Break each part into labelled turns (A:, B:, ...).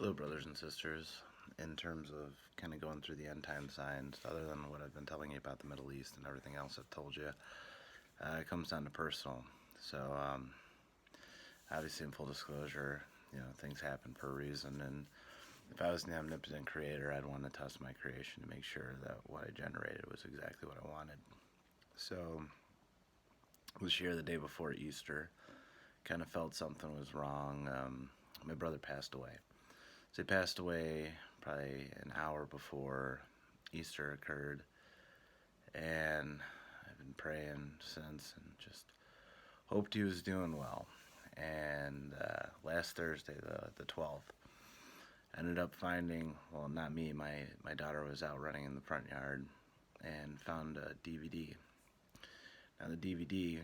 A: Hello, brothers and sisters. In terms of kind of going through the end time signs, other than what I've been telling you about the Middle East and everything else I've told you, it comes down to personal. So, obviously, in full disclosure, things happen for a reason. And if I was the omnipotent creator, I'd want to test my creation to make sure that what I generated was exactly what I wanted. So, this year, the day before Easter, kind of felt something was wrong. My brother passed away. So he passed away probably an hour before Easter occurred, and I've been praying since and just hoped he was doing well. And last Thursday, the 12th, ended up finding, well, not me, my daughter was out running in the front yard and found a DVD. Now, the DVD,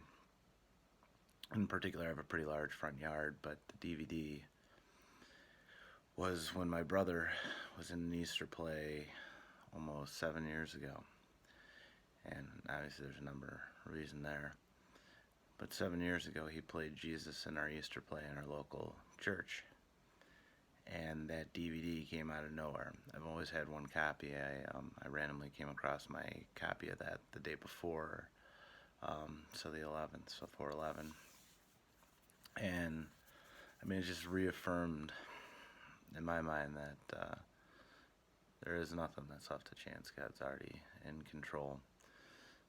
A: in particular, I have a pretty large front yard, but the DVD was when my brother was in an Easter play almost 7 years ago. And obviously there's a number of reasons there. But 7 years ago he played Jesus in our Easter play in our local church. And that DVD came out of nowhere. I've always had one copy. I randomly came across my copy of that the day before, so the 11th, so 4/11. And I mean, it just reaffirmed in my mind that there is nothing that's left to chance. God's already in control.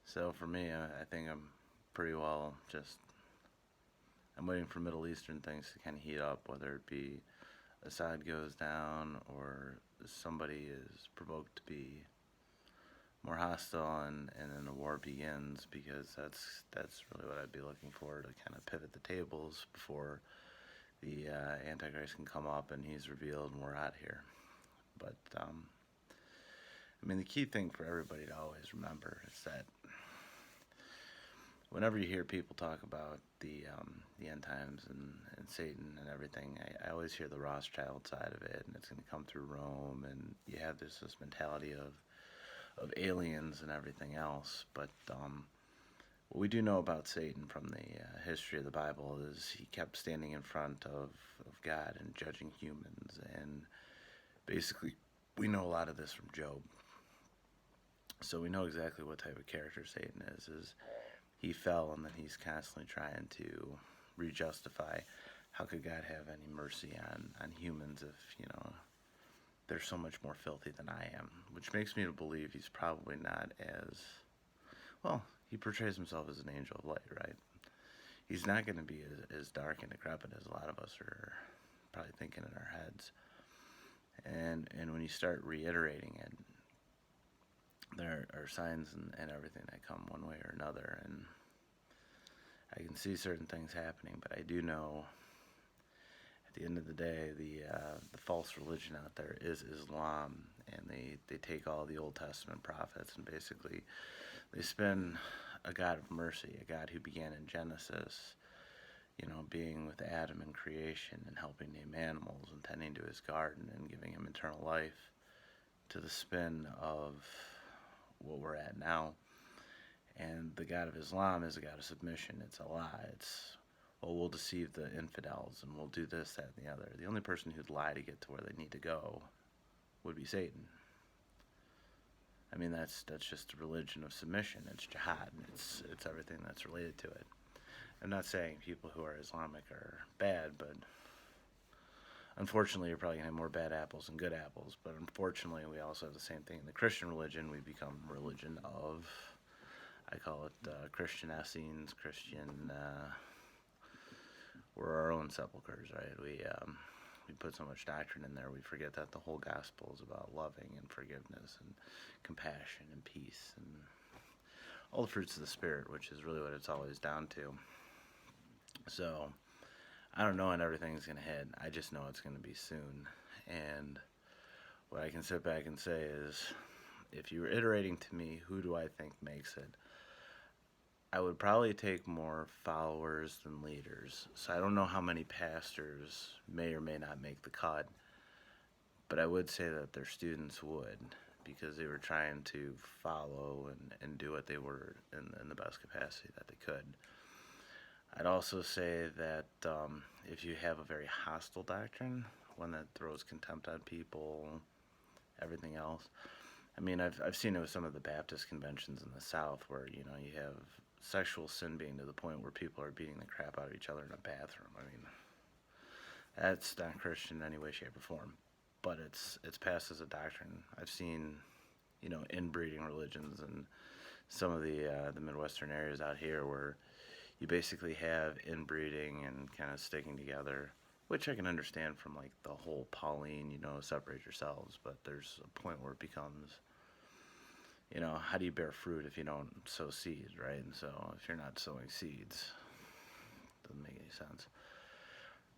A: So for me, I think I'm pretty well I'm waiting for Middle Eastern things to kind of heat up, whether it be Assad goes down or somebody is provoked to be more hostile, and then the war begins, because that's really what I'd be looking for, to kind of pivot the tables before the Antichrist can come up and he's revealed and we're out here. But I mean, the key thing for everybody to always remember is that whenever you hear people talk about the end times and Satan and everything, I always hear the Rothschild side of it, and it's going to come through Rome, and you have this mentality of aliens and everything else. But what we do know about Satan from the history of the Bible is he kept standing in front of God and judging humans, and basically we know a lot of this from Job. So we know exactly what type of character Satan is he fell, and then he's constantly trying to re-justify how could God have any mercy on humans if, they're so much more filthy than I am, which makes me to believe he's probably not as, well, he portrays himself as an angel of light, right? He's not going to be as dark and decrepit as a lot of us are probably thinking in our heads. And when you start reiterating it, there are signs and everything that come one way or another, and I can see certain things happening, but I do know at the end of the day, the false religion out there is Islam, and they take all the Old Testament prophets and basically they spin a God of mercy, a God who began in Genesis, being with Adam in creation and helping name animals and tending to his garden and giving him eternal life, to the spin of what we're at now. And the God of Islam is a God of submission. It's a lie. It's, well, we'll deceive the infidels and we'll do this, that, and the other. The only person who'd lie to get to where they need to go would be Satan. I mean, that's just a religion of submission. It's jihad. It's everything that's related to it. I'm not saying people who are Islamic are bad, but unfortunately, you're probably going to have more bad apples than good apples. But unfortunately, we also have the same thing in the Christian religion. We become a religion of, I call it Christian Essenes, Christian, we're our own sepulchres, right? We put so much doctrine in there, we forget that the whole gospel is about loving and forgiveness and compassion and peace and all the fruits of the Spirit, which is really what it's always down to. So I don't know when everything's going to hit. I just know it's going to be soon. And what I can sit back and say is, if you were iterating to me, who do I think makes it? I would probably take more followers than leaders. So I don't know how many pastors may or may not make the cut, but I would say that their students would, because they were trying to follow and do what they were in the best capacity that they could. I'd also say that if you have a very hostile doctrine, one that throws contempt on people, everything else. I mean, I've seen it with some of the Baptist conventions in the South where, you know, you have sexual sin being to the point where people are beating the crap out of each other in a bathroom. I mean, that's not Christian in any way, shape, or form. But it's passed as a doctrine. I've seen, you know, inbreeding religions and some of the Midwestern areas out here where you basically have inbreeding and kind of sticking together, which I can understand from like the whole Pauline, you know, separate yourselves. But there's a point where it becomes, you know, how do you bear fruit if you don't sow seeds, right? And so if you're not sowing seeds, it doesn't make any sense.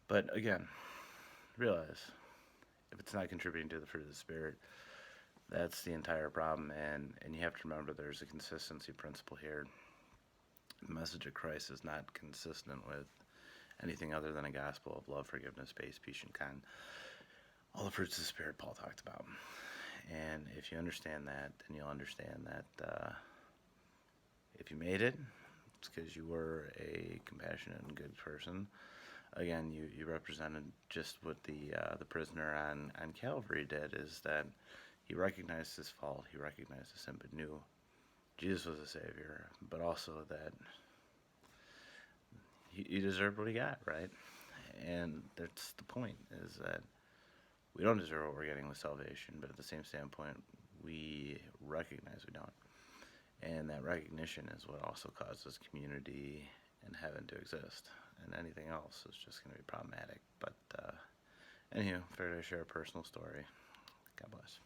A: But again, realize if it's not contributing to the fruit of the Spirit, that's the entire problem. And you have to remember there's a consistency principle here. The message of Christ is not consistent with anything other than a gospel of love, forgiveness, peace, and kind. All the fruits of the Spirit Paul talked about. And if you understand that, then you'll understand that if you made it, it's because you were a compassionate and good person. Again, you represented just what the prisoner on Calvary did, is that he recognized his fault, he recognized his sin, but knew Jesus was a Savior, but also that he deserved what he got, right? And that's the point, is that we don't deserve what we're getting with salvation, but at the same standpoint, we recognize we don't. And that recognition is what also causes community and heaven to exist. And anything else is just going to be problematic. But, anywho, fair to share a personal story. God bless.